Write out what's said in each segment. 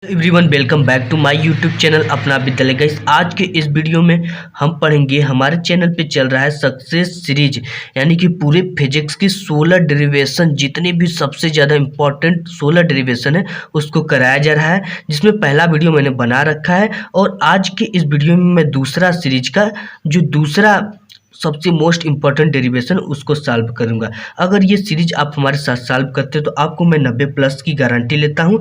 Everyone welcome back to my YouTube channel Apna Vidyalaya. Guys आज के इस वीडियो में हम पढ़ेंगे, हमारे चैनल पे चल रहा है सक्सेस सीरीज, यानी कि पूरे फिजिक्स की 16 डेरिवेशन, जितने भी सबसे ज़्यादा इंपॉर्टेंट 16 डेरिवेशन है उसको कराया जा रहा है, जिसमें पहला वीडियो मैंने बना रखा है। और आज के इस वीडियो में मैं दूसरा सीरीज का जो दूसरा सबसे मोस्ट इम्पॉर्टेंट डेरिवेशन उसको सॉल्व करूंगा। अगर ये सीरीज आप हमारे साथ सॉल्व करते हो तो आपको मैं 90+ की गारंटी लेता हूं,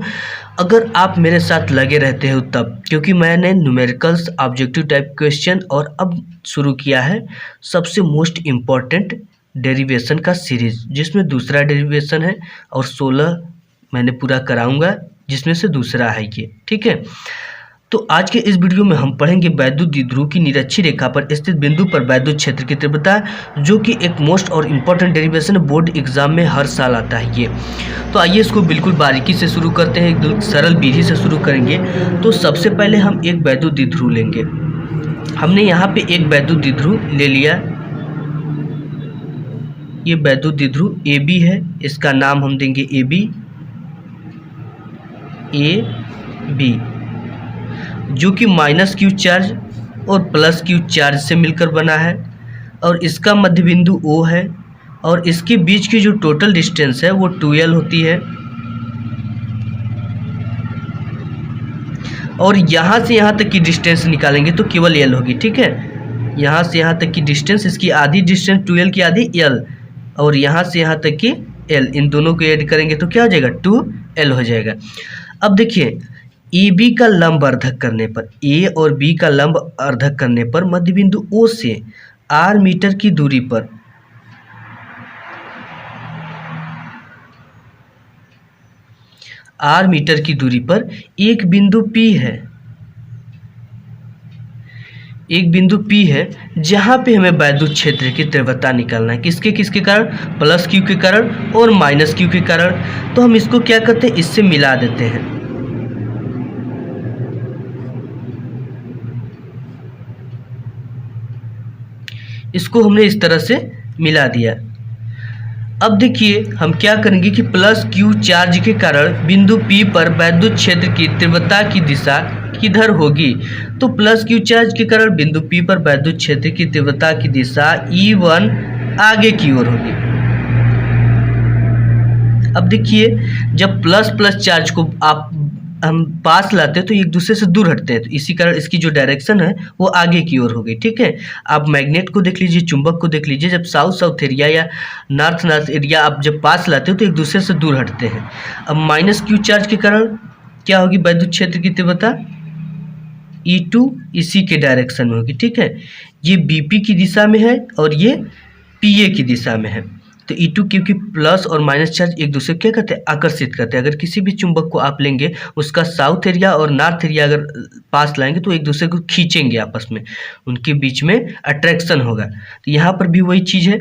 अगर आप मेरे साथ लगे रहते हो तब, क्योंकि मैंने न्यूमेरिकल्स, ऑब्जेक्टिव टाइप क्वेश्चन और अब शुरू किया है सबसे मोस्ट इम्पॉर्टेंट डेरिवेशन का सीरीज, जिसमें दूसरा डेरिवेशन है और 16 मैंने पूरा कराऊंगा, जिसमें से दूसरा है ये। ठीक है, तो आज के इस वीडियो में हम पढ़ेंगे वैद्युत द्विध्रुव की निरक्षीय रेखा पर स्थित बिंदु पर वैद्युत क्षेत्र की तीव्रता, जो कि एक मोस्ट और इम्पॉर्टेंट डेरिवेशन बोर्ड एग्जाम में हर साल आता है ये। तो आइए इसको बिल्कुल बारीकी से शुरू करते हैं, एकदम सरल विधि से शुरू करेंगे। तो सबसे पहले हम एक वैद्युत द्विध्रुव लेंगे। हमने यहाँ पे एक वैद्युत द्विध्रुव ले लिया, ये वैद्युत द्विध्रुव AB है, इसका नाम हम देंगे AB, जो कि -q चार्ज और +q चार्ज से मिलकर बना है, और इसका मध्य बिंदु O है, और इसके बीच की जो टोटल डिस्टेंस है वो 2L होती है। और यहाँ से यहाँ तक की डिस्टेंस निकालेंगे तो केवल L होगी। ठीक है, यहाँ से यहाँ तक की डिस्टेंस, इसकी आधी डिस्टेंस 2L की आधी L, और यहाँ से यहाँ तक की L, इन दोनों को ऐड करेंगे तो क्या हो जाएगा, 2L हो जाएगा। अब देखिए, AB का लंब अर्धक करने पर, A और B का लंब अर्धक करने पर मध्य बिंदु O से R मीटर की दूरी पर एक बिंदु P है, जहां पे हमें वैद्युत क्षेत्र की तीव्रता निकालना है। किसके किसके कारण, +q के कारण और -q के कारण। तो हम इसको क्या करते हैं, इससे मिला देते हैं। इसको हमने इस तरह से मिला दिया। अब देखिए हम क्या करेंगे कि +q चार्ज के कारण बिंदु P पर वैद्युत क्षेत्र की तीव्रता की दिशा किधर होगी। तो +q चार्ज के कारण बिंदु P पर वैद्युत क्षेत्र की तीव्रता की दिशा E1 आगे की ओर होगी। अब देखिए, जब प्लस चार्ज को हम पास लाते हैं तो एक दूसरे से दूर हटते हैं, तो इसी कारण इसकी जो डायरेक्शन है वो आगे की ओर हो गई। ठीक है, आप मैग्नेट को देख लीजिए, चुंबक को देख लीजिए, जब साउथ एरिया या नॉर्थ एरिया आप जब पास लाते हो तो एक दूसरे से दूर हटते हैं। अब -q चार्ज के कारण क्या होगी, वैद्युत क्षेत्र की तीव्रता E2 इसी के डायरेक्शन में होगी। ठीक है, ये BP की दिशा में है और ये PA की दिशा में है। तो E2 क्योंकि प्लस और माइनस चार्ज एक दूसरे को क्या करते हैं, आकर्षित करते हैं। अगर किसी भी चुंबक को आप लेंगे, उसका साउथ एरिया और नॉर्थ एरिया अगर पास लाएंगे तो एक दूसरे को खींचेंगे आपस में, उनके बीच में अट्रैक्शन होगा। तो यहाँ पर भी वही चीज़ है।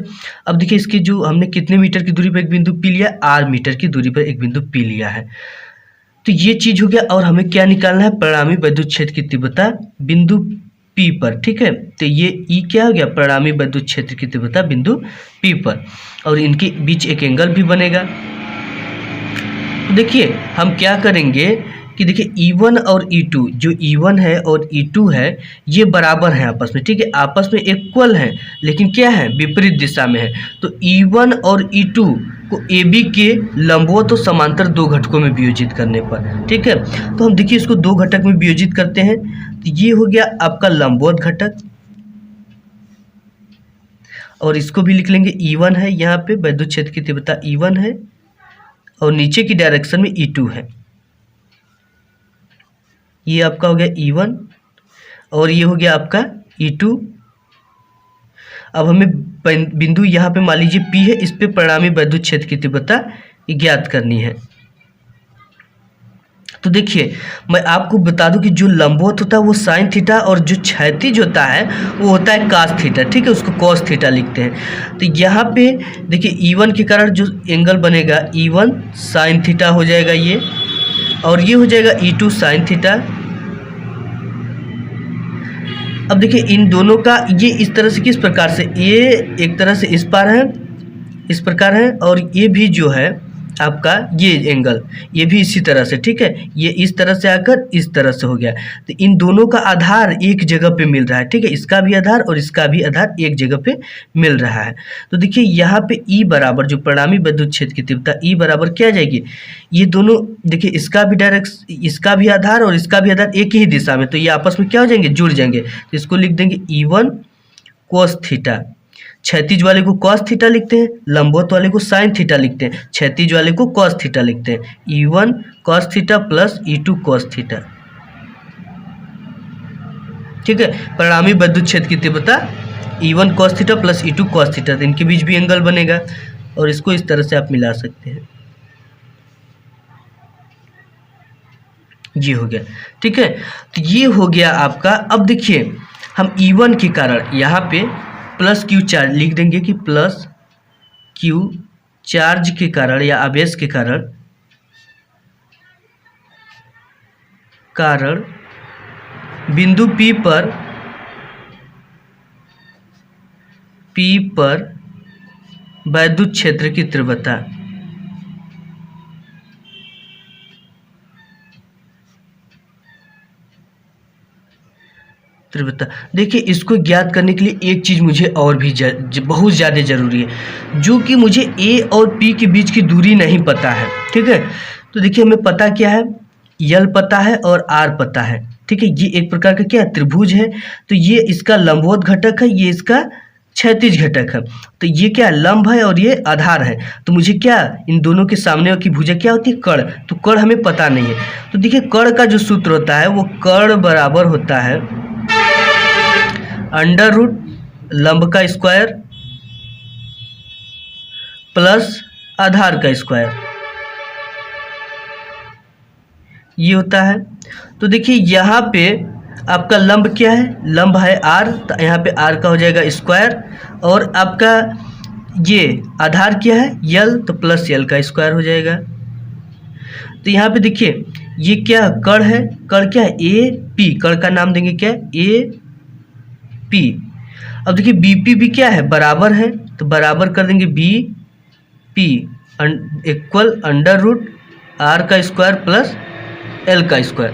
अब देखिए, इसके जो हमने कितने मीटर की दूरी पर एक बिंदु P लिया, R मीटर की दूरी पर एक बिंदु P लिया है। तो ये चीज़ हो गया। और हमें क्या निकालना है, परिणामी वैद्युत क्षेत्र की तीव्रता बिंदु P पर। ठीक है, तो ये E क्या हो गया, परिणामी वैद्युत क्षेत्र की तीव्रता बिंदु P पर, और इनके बीच एक एंगल भी बनेगा। तो देखिए हम क्या करेंगे कि देखिए E1 और E2, जो E1 है और E2 है ये बराबर हैं आपस में। ठीक है, आपस में इक्वल हैं, लेकिन क्या है, विपरीत दिशा में है। तो E1 और E2 को AB के लंबवत और समांतर दो घटकों में वियोजित करने पर, ठीक है, तो हम देखिए इसको दो घटक में वियोजित करते हैं। तो ये हो गया आपका लंबवत घटक, और इसको भी लिख लेंगे E1 है, यहाँ पे वैद्युत क्षेत्र की तीव्रता E1 है, और नीचे की डायरेक्शन में E2 है। ये आपका हो गया E1 और ये हो गया आपका E2। अब हमें बिंदु यहाँ पे मान लीजिए P है, इस पे परिणामी वैद्युत क्षेत्र की तीव्रता ज्ञात करनी है। तो देखिए मैं आपको बता दूं कि जो लंबवत होता है वो sin थीटा, और जो क्षैतिज होता है वो होता है cos थीटा। ठीक है, उसको cos थीटा लिखते हैं। तो यहाँ पे देखिए E1 के कारण जो एंगल बनेगा E1 sin थीटा हो जाएगा ये, और ये हो जाएगा E2 sin थीटा। अब देखिए इन दोनों का ये इस तरह से, किस प्रकार से, ये एक तरह से इस पार है, इस प्रकार है, और ये भी जो है आपका ये एंगल, ये भी इसी तरह से, ठीक है, ये इस तरह से आकर इस तरह से हो गया। तो इन दोनों का आधार एक जगह पे मिल रहा है, ठीक है, इसका भी आधार और इसका भी आधार एक जगह पे मिल रहा है। तो देखिए यहाँ पे E बराबर, जो परिणामी विद्युत क्षेत्र की तीव्रता E बराबर क्या आ जाएगी, ये दोनों देखिए इसका भी इसका भी आधार और इसका भी आधार एक ही दिशा में, तो ये आपस में क्या हो जाएंगे, जुड़ जाएंगे। तो इसको लिख देंगे E1 cos थीटा। क्षैतिज वाले को cos थीटा लिखते हैं, लंबवत वाले को sin थीटा लिखते हैं, क्षैतिज वाले को cos थीटा लिखते हैं। E1 cos theta plus E2 cos theta, ठीक है। परिणामी विद्युत क्षेत्र की तीव्रता E1 cos theta plus E2 cos theta, इनके बीच भी एंगल बनेगा और इसको इस तरह से आप मिला सकते हैं। ये हो गया, ठीक है। तो ये हो गया आपका। अब देखिए हम E1 के कारण यहाँ पे प्लस Q चार्ज लिख देंगे कि प्लस Q चार्ज के कारण या आवेश के कारण बिंदु P पर वैद्युत क्षेत्र की तीव्रता, देखिए इसको ज्ञात करने के लिए एक चीज़ मुझे और भी बहुत ज़्यादा ज़रूरी है, जो कि मुझे A और P के बीच की दूरी नहीं पता है, ठीक है। तो देखिए हमें पता क्या है, L पता है और R पता है, ठीक है। ये एक प्रकार का क्या है, त्रिभुज है। तो ये इसका लंबवत घटक है, ये इसका क्षैतिज घटक है। तो ये क्या लंब है और ये आधार है। तो मुझे क्या, इन दोनों के सामने की भुजा क्या होती है, कर्ण। तो कर्ण हमें पता नहीं है। तो देखिए कर्ण का जो सूत्र होता है वो कर्ण बराबर होता है अंडर रूट लंब का स्क्वायर प्लस आधार का स्क्वायर, ये होता है। तो देखिए यहाँ पे आपका लंब क्या है, लंब है R, तो यहाँ पे R का हो जाएगा स्क्वायर, और आपका ये आधार क्या है L, तो प्लस L का स्क्वायर हो जाएगा। तो यहाँ पे देखिए ये क्या कर्ण है, कर्ण क्या है AP, कर्ण का नाम देंगे क्या AP। अब देखिए BP भी क्या है, बराबर है, तो बराबर कर देंगे BP equal under root R का स्क्वायर प्लस L का स्क्वायर।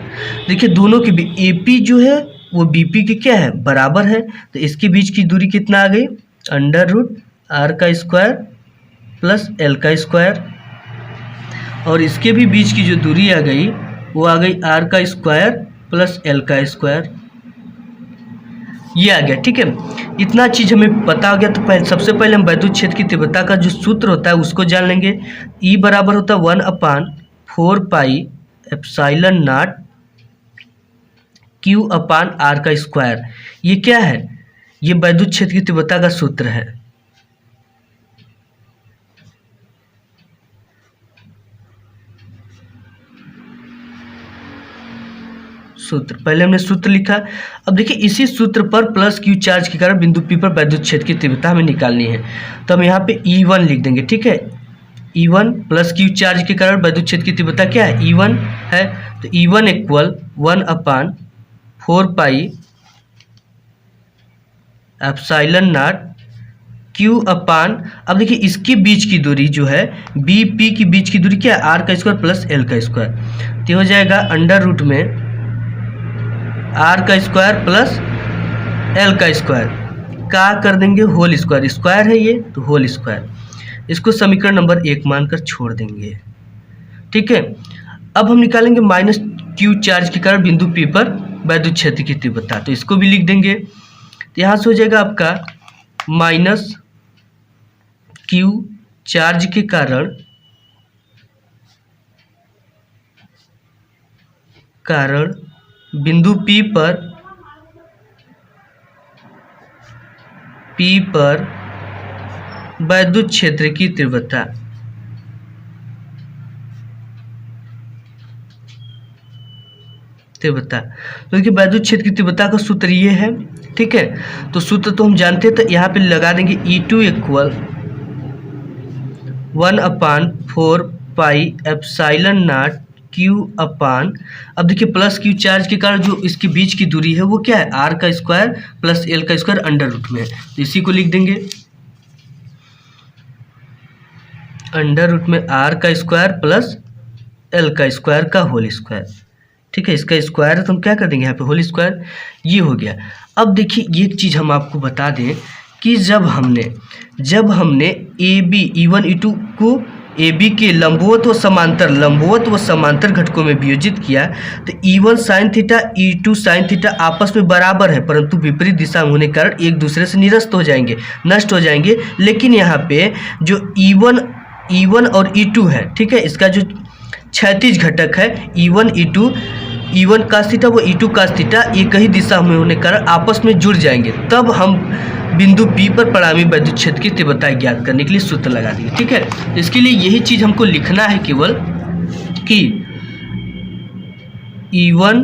देखिए दोनों के भी AP जो है वो BP के क्या है, बराबर है। तो इसके बीच की दूरी कितना आ गई, अंडर रूट R का स्क्वायर प्लस L का स्क्वायर, और इसके भी बीच की जो दूरी आ गई वो आ गई R का स्क्वायर प्लस L का स्क्वायर, ये आ गया, ठीक है। इतना चीज़ हमें पता हो गया। तो सबसे पहले हम वैद्युत क्षेत्र की तीव्रता का जो सूत्र होता है उसको जान लेंगे। E बराबर होता है 1/4 pi epsilon not Q upon R का स्क्वायर। ये क्या है, ये वैद्युत क्षेत्र की तीव्रता का सूत्र है। सूत्र पहले हमने सूत्र लिखा। अब देखिए इसी सूत्र पर प्लस Q चार्ज के कारण बिंदु P पर वैद्युत क्षेत्र की तीव्रता हमें निकालनी है। तो हम यहाँ पे E1 लिख देंगे, ठीक है। E1 प्लस Q चार्ज के कारण वैद्युत क्षेत्र की तीव्रता क्या है, E1 है। तो E1 equal 1/4 pi epsilon not Q अपान, अब देखिए इसके बीच की दूरी जो है BP की बीच की दूरी क्या है, R का स्क्वायर प्लस L का स्क्वायर। तो हो जाएगा अंडर रूट में R का स्क्वायर प्लस L का स्क्वायर का कर देंगे होल स्क्वायर, स्क्वायर है ये तो होल स्क्वायर। इसको समीकरण नंबर 1 मानकर छोड़ देंगे, ठीक है। अब हम निकालेंगे माइनस Q चार्ज के कारण बिंदु P पर वैद्युत क्षेत्र की तीव्रता, तो इसको भी लिख देंगे। तो यहाँ से हो जाएगा आपका माइनस Q चार्ज के कारण बिंदु P पर वैद्युत क्षेत्र की तीव्रता, तो देखिए वैद्युत क्षेत्र की तीव्रता का सूत्र ये है, ठीक है। तो सूत्र तो हम जानते हैं, तो यहाँ पे लगा देंगे E2 equal 1/4 pi epsilon not Q अपान, अब देखिए प्लस Q चार्ज के कारण जो इसके बीच की दूरी है वो क्या है, R का स्क्वायर प्लस L का स्क्वायर अंडर रूट में है, तो इसी को लिख देंगे अंडर रूट में आर का स्क्वायर प्लस एल का स्क्वायर का होल स्क्वायर। ठीक है, इसका स्क्वायर है तो हम क्या कर देंगे यहाँ पे होल स्क्वायर, ये हो गया। अब देखिए ये एक चीज़ हम आपको बता दें कि जब हमने ए बी E1 E2 को ए बी के लंबवत व समांतर घटकों में वियोजित किया तो E1 sine theta E2 sine theta आपस में बराबर है, परंतु विपरीत दिशा में होने के कारण एक दूसरे से नष्ट हो जाएंगे। लेकिन यहाँ पे जो E1 और E2 है, ठीक है, इसका जो क्षैतिज घटक है E1 cos थीटा व E2 cos थीटा एक ही दिशा में होने के कारण आपस में जुड़ जाएंगे। तब हम बिंदु P पर परिणामी विद्युत क्षेत्र की तीव्रता ज्ञात करने के लिए सूत्र लगा देंगे। ठीक है, तो इसके लिए यही चीज हमको लिखना है केवल कि E1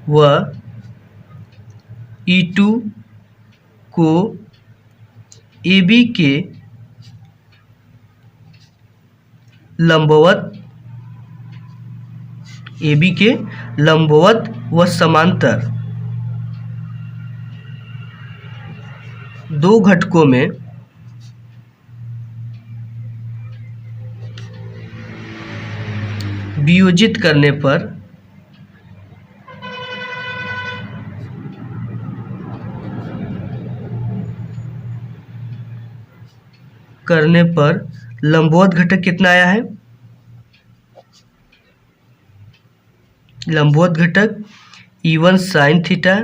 व E2 को AB के लंबवत व समांतर दो घटकों में वियोजित करने पर लंबवत घटक कितना आया है? लंबवत घटक E1 sine theta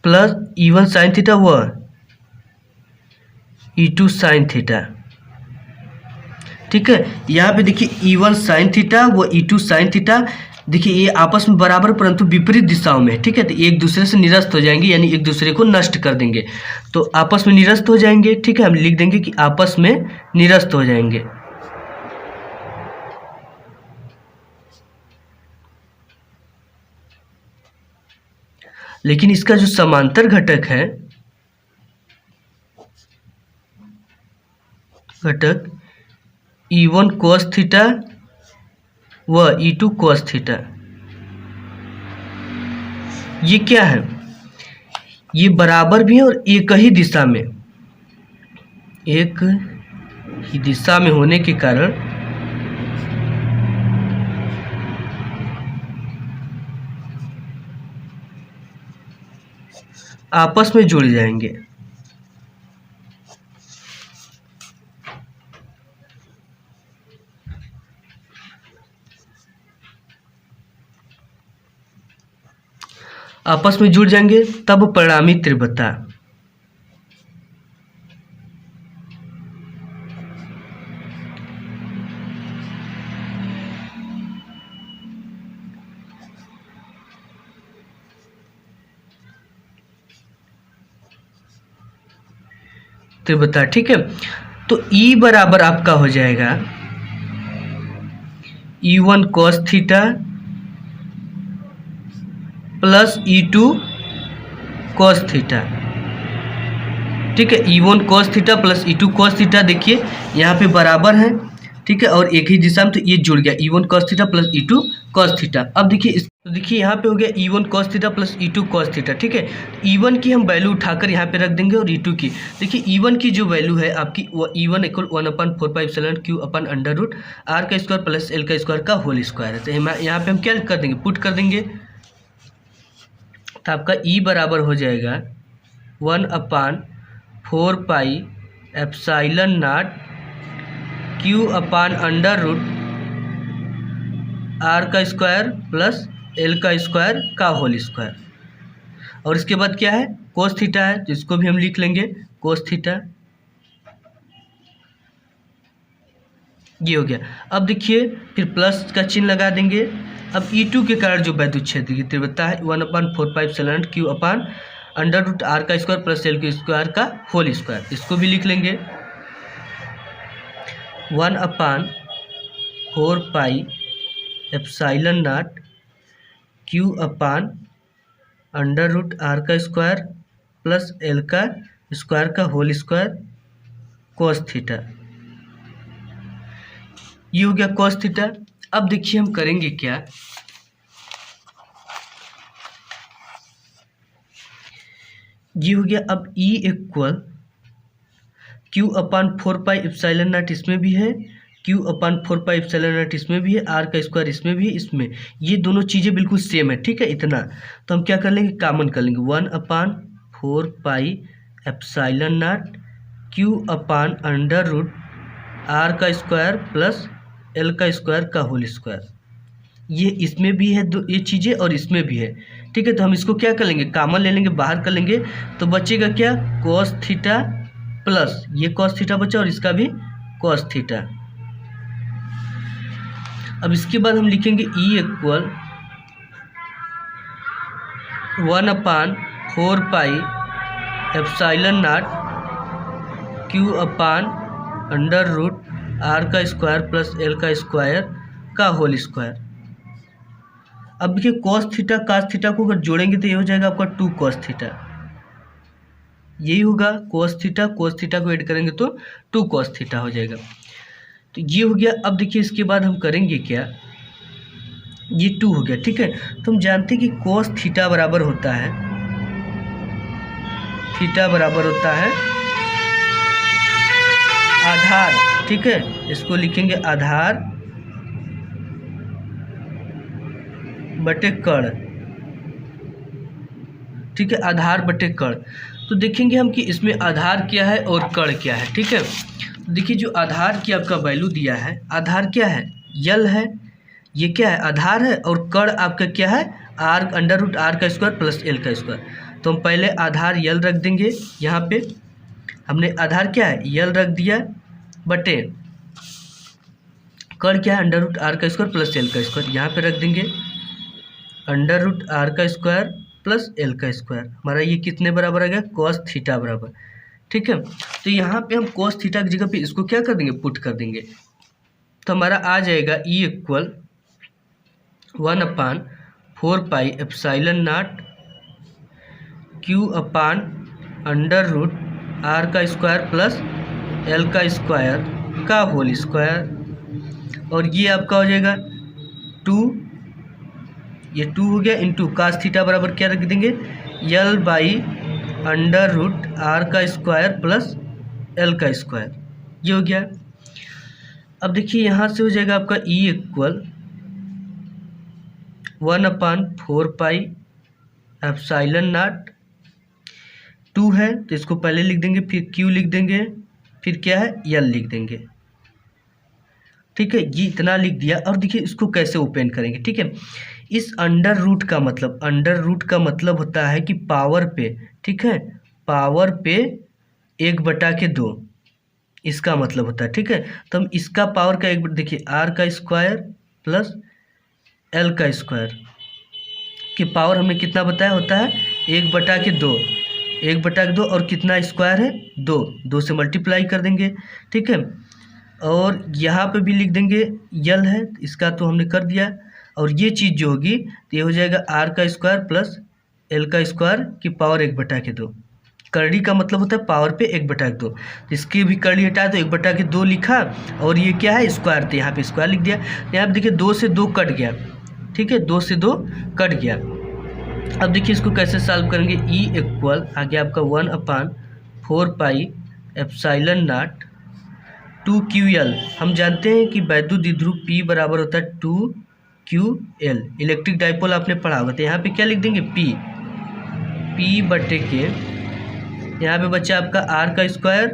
plus E1 sine theta व E2 साइन थीटा। ठीक है, यहाँ पे देखिए E1 साइन थीटा व E2 साइन थीटा, देखिए ये आपस में बराबर परंतु विपरीत दिशाओं में। ठीक है, तो एक दूसरे से निरस्त हो जाएंगे, यानी एक दूसरे को नष्ट कर देंगे, तो आपस में निरस्त हो जाएंगे। ठीक है, हम लिख देंगे कि आपस में निरस्त हो जाएंगे। लेकिन इसका जो समांतर घटक है, घटक E1 cos थीटा व E2 cos थीटा, ये क्या है? ये बराबर भी है और एक ही दिशा में होने के कारण आपस में जुड़ जाएंगे। आपस में जुड़ जाएंगे तब परिणामी तीव्रता तीव्रता। ठीक है, तो E बराबर आपका हो जाएगा E1 cos theta plus E2 cos theta. ठीक है, E1 cos theta plus E2 cos theta, देखिए यहाँ पे बराबर है। ठीक है, और एक ही दिशा में, तो ये जुड़ गया E1 cos theta plus E2 cos theta. अब देखिए यहाँ पे हो गया E1 cos theta plus E2 cos theta. ठीक है, E1 की हम वैल्यू उठाकर यहाँ पे रख देंगे और E2 की, देखिए E1 की जो वैल्यू है आपकी वो E1 इक्वल 1/4πε Q अपन अंडर रूट R का स्क्वायर प्लस L का स्क्वायर का होल स्क्वायर है। तो यहाँ पे हम क्या कर देंगे, पुट कर देंगे, तो आपका E बराबर हो जाएगा 1/4πε0 Q अपन अंडर रूट R का स्क्वायर प्लस L का स्क्वायर का होल स्क्वायर। और इसके बाद क्या है, कोस थीटा है, जिसको भी हम लिख लेंगे कोस थीटा। ये हो गया। अब देखिए फिर प्लस का चिन्ह लगा देंगे। अब E2 के कारण जो विद्युत क्षेत्र की तीव्रता है 1/4πε Q अपन अंडर रूट R का स्क्वायर प्लस L के स्क्वायर का होल स्क्वायर, इसको भी लिख लेंगे 1/4πε0 Q अपन अंडर रूट R का स्क्वायर प्लस L का स्क्वायर का होल स्क्वायर कोस थीटा। ये हो गया कोस थीटा। अब देखिए हम करेंगे क्या, ये हो गया। अब E इक्वल क्यू अपान 4πε0 इसमें भी है, क्यू अपान 4πε0 इसमें भी है, आर का स्क्वायर इसमें भी है, इसमें ये दोनों चीज़ें बिल्कुल सेम है, ठीक है। इतना तो हम क्या कर लेंगे, कॉमन कर लेंगे 1/4πε0 Q upon under root R का स्क्वायर प्लस एल का स्क्वायर का होल स्क्वायर। ये इसमें भी है दो ये चीज़ें और इसमें भी है, ठीक है। तो हम इसको क्या कर लेंगे, कॉमन ले लेंगे, बाहर कर लेंगे, तो बचेगा क्या, कॉस थीटा प्लस ये कॉस थीटा बचा और इसका भी कॉस थीटा। अब इसके बाद हम लिखेंगे E equal 1/4πε0 Q upon under root R का स्क्वायर प्लस एल का स्क्वायर का होल स्क्वायर। अब देखिए कॉस थीटा कास थीटा को अगर जोड़ेंगे तो ये हो जाएगा आपका 2 कॉस थीटा, यही होगा कॉस थीटा को ऐड करेंगे तो 2 कॉस थीटा हो जाएगा। तो ये हो गया। अब देखिए इसके बाद हम करेंगे क्या, ये 2 हो गया, ठीक है। तो हम जानते हैं कि कॉस थीटा बराबर होता है आधार, ठीक है। इसको लिखेंगे आधार बटे कण, ठीक है, आधार बटे कण। तो देखेंगे हम कि इसमें आधार क्या है और कण क्या है, ठीक है। देखिए जो आधार की आपका वैल्यू दिया है, आधार क्या है, यल है, ये क्या है आधार है, और कण आपका क्या है, आर अंडर रूट आर का स्क्वायर प्लस एल का स्क्वायर। तो हम पहले आधार यल रख देंगे, यहाँ पे हमने आधार क्या है यल रख दिया, बटे कण क्या है अंडर रूट आर का स्क्वायर प्लस एल का स्क्वायर, यहाँ पे रख देंगे अंडर रूट आर का स्क्वायर प्लस एल का स्क्वायर। हमारा ये कितने बराबर आ गया, कॉस थीटा बराबर, ठीक है। तो यहाँ पे हम कॉस थीटा की जगह पे इसको क्या कर देंगे, पुट कर देंगे। तो हमारा आ जाएगा E equal 1/4πε0 Q upon under root R का स्क्वायर प्लस एल का स्क्वायर का होल स्क्वायर। और ये आपका हो जाएगा 2, ये 2 हो गया, इंटू कास थीटा बराबर क्या रख देंगे, यल बाई अंडर रूट आर का स्क्वायर प्लस एल का स्क्वायर, ये हो गया। अब देखिए यहाँ से हो जाएगा आपका ई इक्वल 1/4πε0, 2 है तो इसको पहले लिख देंगे, फिर क्यू लिख देंगे, फिर क्या है यल लिख देंगे, ठीक है। ये इतना लिख दिया। और देखिए इसको कैसे ओपन करेंगे, ठीक है। इस अंडर रूट का मतलब होता है कि पावर पे, ठीक है, पावर पे 1/2 इसका मतलब होता है, ठीक है। तो हम इसका पावर का देखिए आर का स्क्वायर प्लस एल का स्क्वायर कि पावर हमने कितना बताया होता है 1/2 और कितना स्क्वायर है 2 से मल्टीप्लाई कर देंगे, ठीक है। और यहाँ पे भी लिख देंगे यल है, इसका तो हमने कर दिया। और ये चीज़ जो होगी तो ये हो जाएगा आर का स्क्वायर प्लस एल का स्क्वायर की पावर 1/2। करड़ी का मतलब होता है पावर पे 1/2, इसकी भी करड़ी हटा तो 1/2 लिखा, और ये क्या है स्क्वायर, तो यहाँ पे स्क्वायर लिख दिया। यहाँ पे देखिए 2 से 2 कट गया, ठीक है, 2 से 2 कट गया। अब देखिए इसको कैसे सॉल्व करेंगे, ई इक्वल आ गया आपका 1/4πε0 2QL। हम जानते हैं कि वैद्युत द्विध्रुव P बराबर होता है 2QL। इलेक्ट्रिक डाइपोल आपने पढ़ा होगा, तो यहाँ पे क्या लिख देंगे P बटे के, यहाँ पे बचा आपका R का स्क्वायर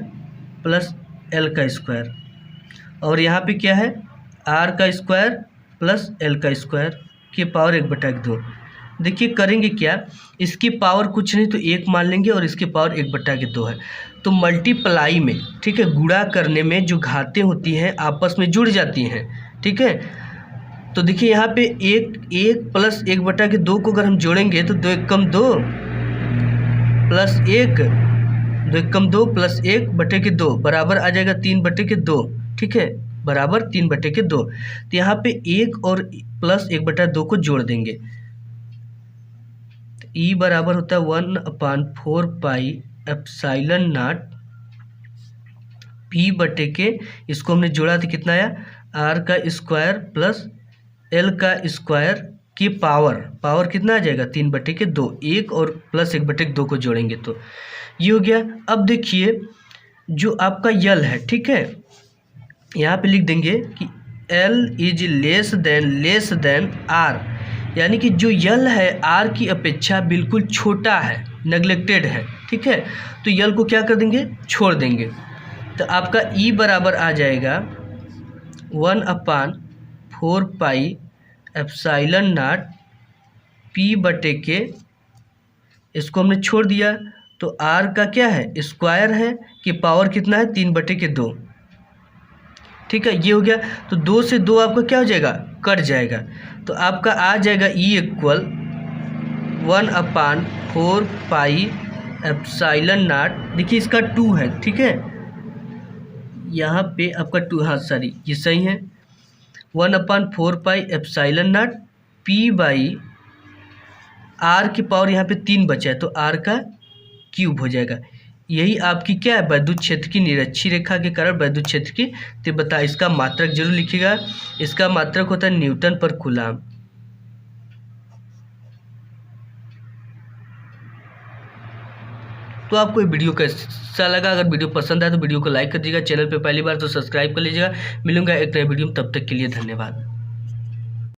प्लस L का स्क्वायर, और यहाँ पे क्या है R का स्क्वायर प्लस L का स्क्वायर की पावर 1/2। देखिए करेंगे क्या, इसकी पावर कुछ नहीं तो 1 मान लेंगे और इसकी पावर 1/2 है। तो मल्टीप्लाई में, ठीक है, गुणा करने में जो घातें होती हैं आपस में जुड़ जाती हैं, ठीक है। तो देखिए यहाँ पे 1 प्लस 1/2 को अगर हम जोड़ेंगे तो 2 × 2 प्लस 1, 2 × 2 प्लस 1/2 बराबर आ जाएगा 3/2, ठीक है, बराबर 3/2। तो यहाँ पे 1 और प्लस 1/2 को जोड़ देंगे, ई बराबर होता है 1/4πε0 P बटे के, इसको हमने जोड़ा तो कितना आया R का स्क्वायर प्लस L का स्क्वायर की पावर कितना आ जाएगा 3/2, 1 और प्लस 1/2 को जोड़ेंगे तो ये हो गया। अब देखिए जो आपका यल है, ठीक है, यहाँ पे लिख देंगे कि L is less than R, यानी कि जो यल है आर की अपेक्षा बिल्कुल छोटा है, नेग्लेक्टेड है, ठीक है। तो यल को क्या कर देंगे, छोड़ देंगे। तो आपका ई बराबर आ जाएगा 1/4 पाई एप्सिलॉन नॉट पी बटे के, इसको हमने छोड़ दिया तो आर का क्या है, स्क्वायर है, कि पावर कितना है 3/2, ठीक है, ये हो गया। तो 2 से 2 आपका क्या हो जाएगा, कट जाएगा। तो आपका आ जाएगा E equal 1/4 pi epsilon not, देखिए इसका 2 है, ठीक है, यहाँ पे आपका 2, हाँ सॉरी ये सही है, 1/4 pi epsilon not P by R की पावर यहाँ पे 3 बचा है तो आर का क्यूब हो जाएगा। यही आपकी क्या है, वैद्युत क्षेत्र की निरक्षीय रेखा के कारण वैद्युत क्षेत्र की तीव्रता। इसका मात्रक जरूर लिखिएगा, इसका मात्रक होता है न्यूटन पर कूलाम। तो आपको ये वीडियो कैसा लगा, अगर वीडियो पसंद आए तो वीडियो को लाइक कर दीजिएगा, चैनल पे पहली बार तो सब्सक्राइब कर लीजिएगा। मिलूंगा एक नए वीडियो में, तब तक के लिए धन्यवाद।